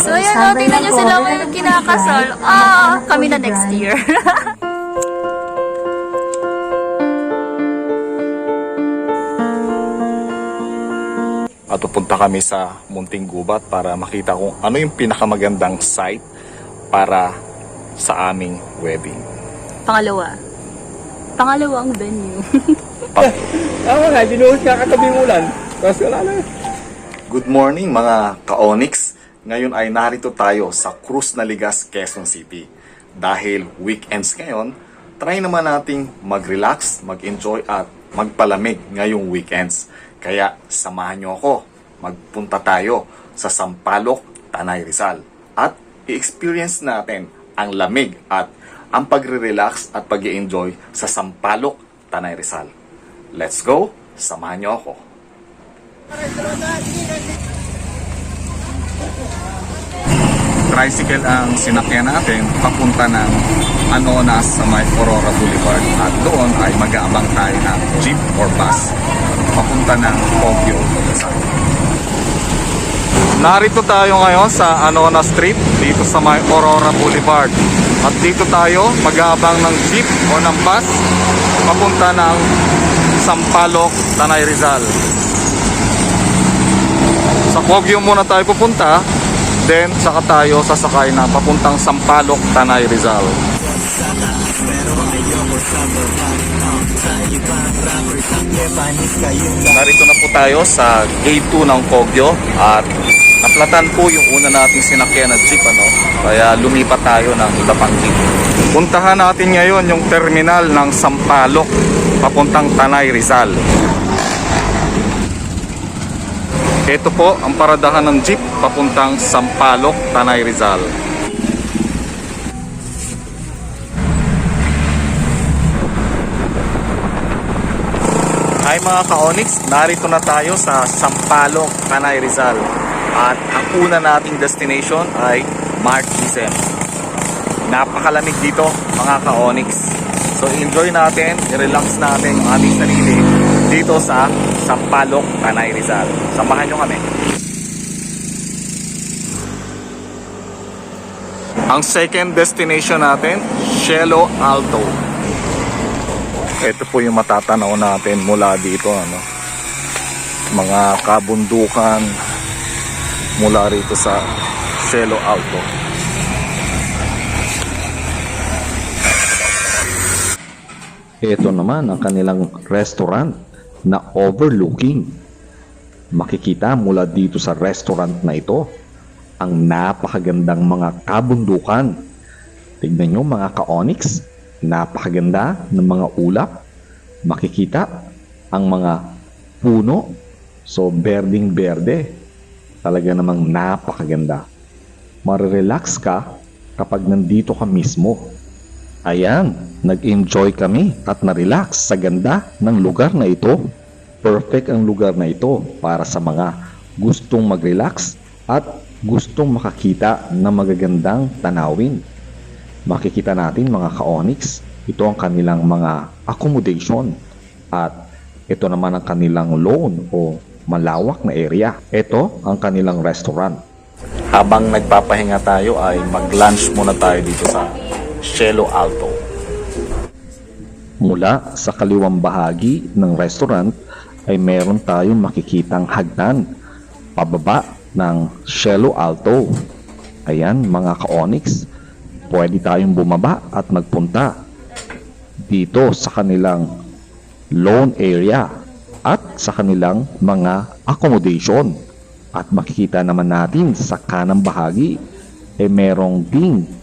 So ayan o, tingnan nyo sila may kinakasal. Ah, kami na next year. At pupunta kami sa Munting Gubat para makita kung ano yung pinakamagandang site para sa aming wedding. Pangalawang venue. Tama nga, dinuhos nga katabi ulan. Tapos wala na. Good morning mga ka-Onyx. Ngayon ay narito tayo sa Cruz Naligas, Quezon City. Dahil weekends ngayon, try naman nating mag-relax, mag-enjoy at magpalamig ngayong weekends. Kaya samahan nyo ako, magpunta tayo sa Sampaloc, Tanay Rizal. At i-experience natin ang lamig at ang pagre-relax at pag-i-enjoy sa Sampaloc, Tanay Rizal. Let's go, samahan nyo ako. Tricycle ang sinakyan natin papunta ng Anonas sa may Aurora Boulevard at doon ay mag-aabang tayo ng jeep or bus papunta ng Baguio. Narito tayo ngayon sa Anonas Street dito sa may Aurora Boulevard at dito tayo mag-aabang ng jeep o ng bus papunta ng Sampaloc, Tanay Rizal. Sa Baguio muna tayo pupunta, then saka tayo sasakay na papuntang Sampaloc, Tanay Rizal. Narito na po tayo sa Gate 2 ng Baguio at naplatan po yung una nating sinakyan na jeep, kaya lumipat tayo ng iba pang jeep. Puntahan natin ngayon yung terminal ng Sampaloc papuntang Tanay Rizal. Ito po ang paradahan ng jeep papuntang Sampaloc, Tanay Rizal. Hi mga ka-Onyx, narito na tayo sa Sampaloc, Tanay Rizal. At ang una nating destination ay Marquisem. Napakalamig dito mga ka-Onyx. So enjoy natin, i-relax natin ang aming sarili dito sa Sampaloc, Tanay Rizal. Samahan nyo kami. Ang second destination natin, Cielo Alto. Ito po yung matatanaw natin mula dito, mga kabundukan mula rito sa Cielo Alto. Ito naman ang kanilang restaurant na overlooking. Makikita mula dito sa restaurant na ito ang napakagandang mga kabundukan. Tignan nyo mga ka-Onyx, napakaganda ng mga ulap. Makikita ang mga puno. So berding berde. Talaga namang napakaganda. Marirelax ka kapag nandito ka mismo. Ayan, nag-enjoy kami at na-relax sa ganda ng lugar na ito. Perfect ang lugar na ito para sa mga gustong mag-relax at gustong makakita ng magagandang tanawin. Makikita natin mga ka-Onyx, ito ang kanilang mga accommodation at ito naman ang kanilang lawn o malawak na area. Ito ang kanilang restaurant. Habang nagpapahinga tayo ay mag-lunch muna tayo dito sa Cielo Alto. Mula sa kaliwang bahagi ng restaurant ay meron tayong makikitang hagdan pababa ng Cielo Alto. Ayan mga ka-Onyx, pwede tayong bumaba at magpunta dito sa kanilang lawn area at sa kanilang mga accommodation. At makikita naman natin sa kanang bahagi ay merong ding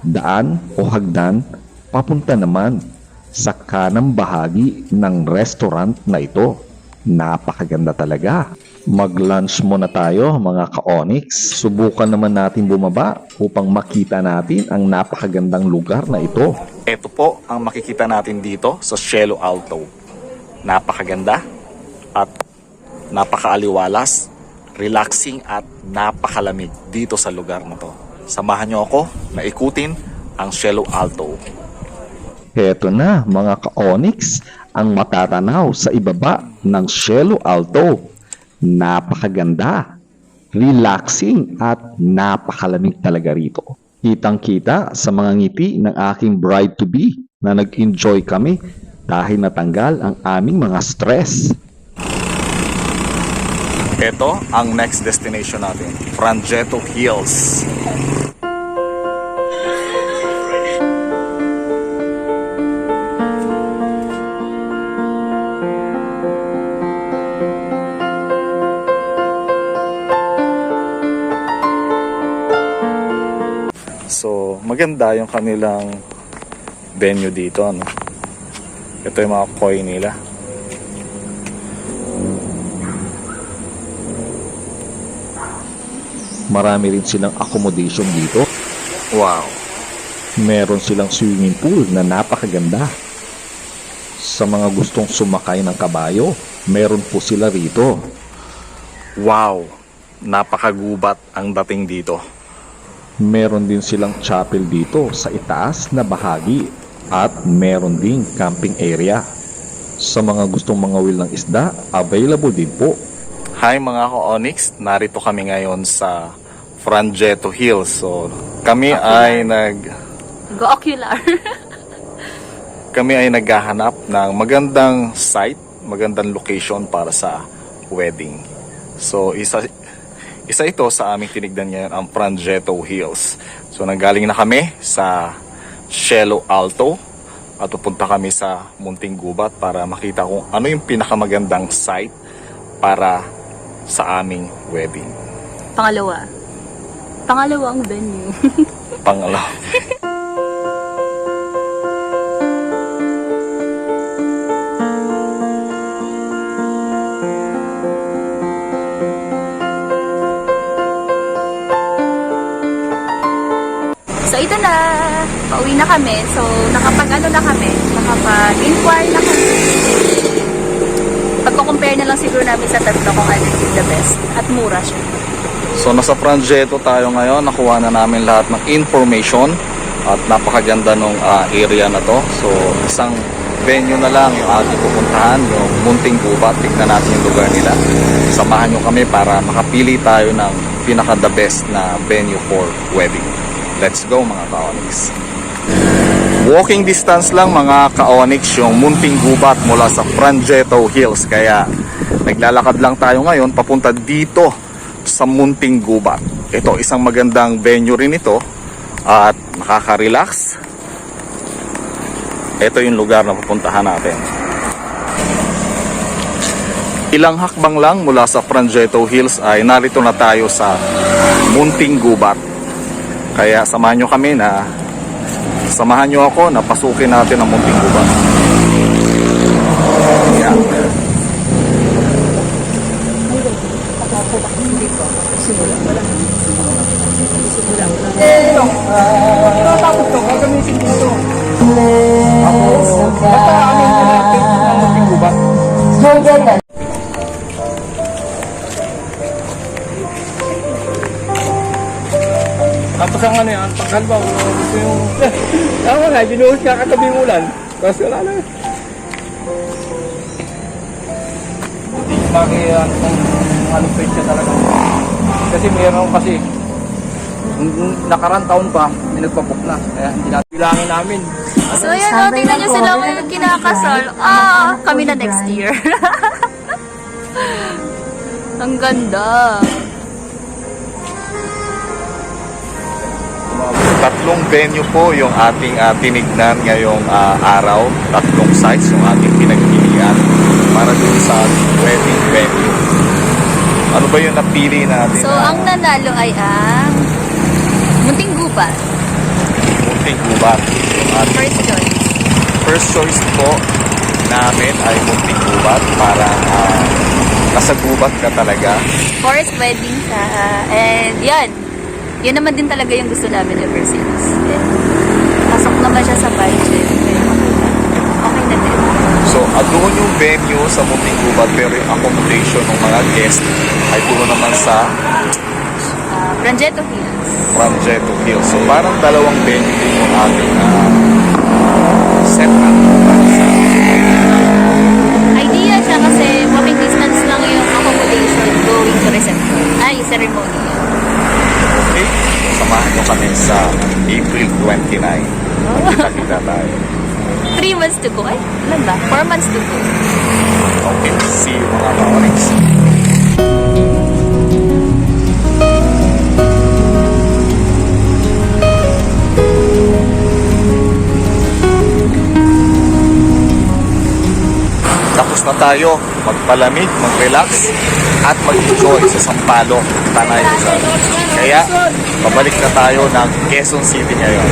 daan o hagdan papunta naman sa kanang bahagi ng restaurant na ito. Napakaganda talaga. Mag-lunch muna tayo mga ka-Onyx. Subukan naman natin bumaba upang makita natin ang napakagandang lugar na ito. Ito po ang makikita natin dito sa Cielo Alto. Napakaganda at napakaaliwalas, relaxing at napakalamig dito sa lugar na to. Samahan nyo ako na ikutin ang Cielo Alto. Heto na mga ka-Onyx, ang matatanaw sa ibaba ng Cielo Alto. Napakaganda. relaxing at napakalamig talaga rito. Kitang-kita sa mga ngiti ng aking bride-to-be na nag-enjoy kami dahil natanggal ang aming mga stress. Ito ang next destination natin, Frangetto Hills. So, maganda yung kanilang venue dito, ano? Ito yung mga koi nila. Marami rin silang accommodation dito. Wow. Meron silang swimming pool na napakaganda. Sa mga gustong sumakay ng kabayo, meron po sila rito. Wow. Napakagubat ang dating dito. Meron din silang chapel dito sa itaas na bahagi at meron ding camping area. Sa mga gustong mangawil ng isda, available din po. Hi mga ka-Onyx, narito kami ngayon sa Frangetto Hills. So, kami ay Go ocular. kami ay naghahanap ng magandang site, magandang location para sa wedding. So, isa ito sa aming tinignan ngayon, ang Frangetto Hills. So, nanggaling na kami sa Cielo Alto at pupunta kami sa Munting Gubat para makita kung ano yung pinakamagandang site para sa aming wedding. Pangalawang venue. Pangalaw. So ito na, pauwi na kami. So nakapag-inquire na kami. Pagko-compare na lang siguro namin sa tatlo kung ano yung the best. At mura siya. So nasa Frangetto tayo ngayon, nakuha na namin lahat ng information at napakaganda ng area na to. So isang venue na lang yung ating pupuntahan, yung Munting Gubat. Tignan natin yung lugar nila. Samahan nyo kami para makapili tayo ng pinaka the best na venue for wedding. Let's go mga ka-Onyx. Walking distance lang mga ka-Onyx yung Munting Gubat mula sa Frangetto Hills. Kaya naglalakad lang tayo ngayon papunta dito sa Munting Gubat. Ito isang magandang venue rin ito at nakaka-relax. Ito yung lugar na pupuntahan natin. Ilang hakbang lang mula sa Frangetto Hills ay narito na tayo sa Munting Gubat. Kaya samahan nyo ako na pasukin natin ang Munting Gubat. Yeah. Tapos ito, gagamitin dito. Basta amin na natin ang Munting Gubat. Tapos ang ano yan, pagkalbaw, gusto yung... Tama nga, binuhos nga katabing ulan. Kasi wala na. Hindi makikita kung anong petsa talaga. Kasi mayroon kasi, nakarang taon pa, may nagpabook na. Kaya hindi natin bilangin namin. So ayan o, tingnan nyo sila may kinakasal. Kami na next year. Ang ganda. Tatlong venue po yung ating tinignan ngayong araw. Tatlong sites yung ating pinagpilian para dun sa wedding venue. Ano ba yung napili natin? So ang nanalo ay ang Munting Gubat. Munting Gubat. Yung ating First choice. first choice po namin ay Munting Gubat para nasa gubat ka talaga. Forest wedding siya. And yan. Yun naman din talaga yung gusto namin ever since. And pasok naman siya sa budget. Okay na din. So, doon yung venue sa Munting Gubat pero yung accommodation ng mga guests ay doon naman sa Frangetto Hills. Frangetto Hills. So, parang dalawang venue din yung ating setup. Idea siya kasi walking distance lang yung accommodation going to reception. Ay, ceremony yun. Okay? Samahan nyo kami sa April 29. Kita-kita tayo. 3 months to go. Ay, ilan ba? 4 months to go. Okay, see you mga ka-Onyx. Tapos na tayo magpalamig, mag-relax, at mag-enjoy sa Sampaloc, Tanay Rizal. Kaya, babalik na tayo ng Quezon City ngayon.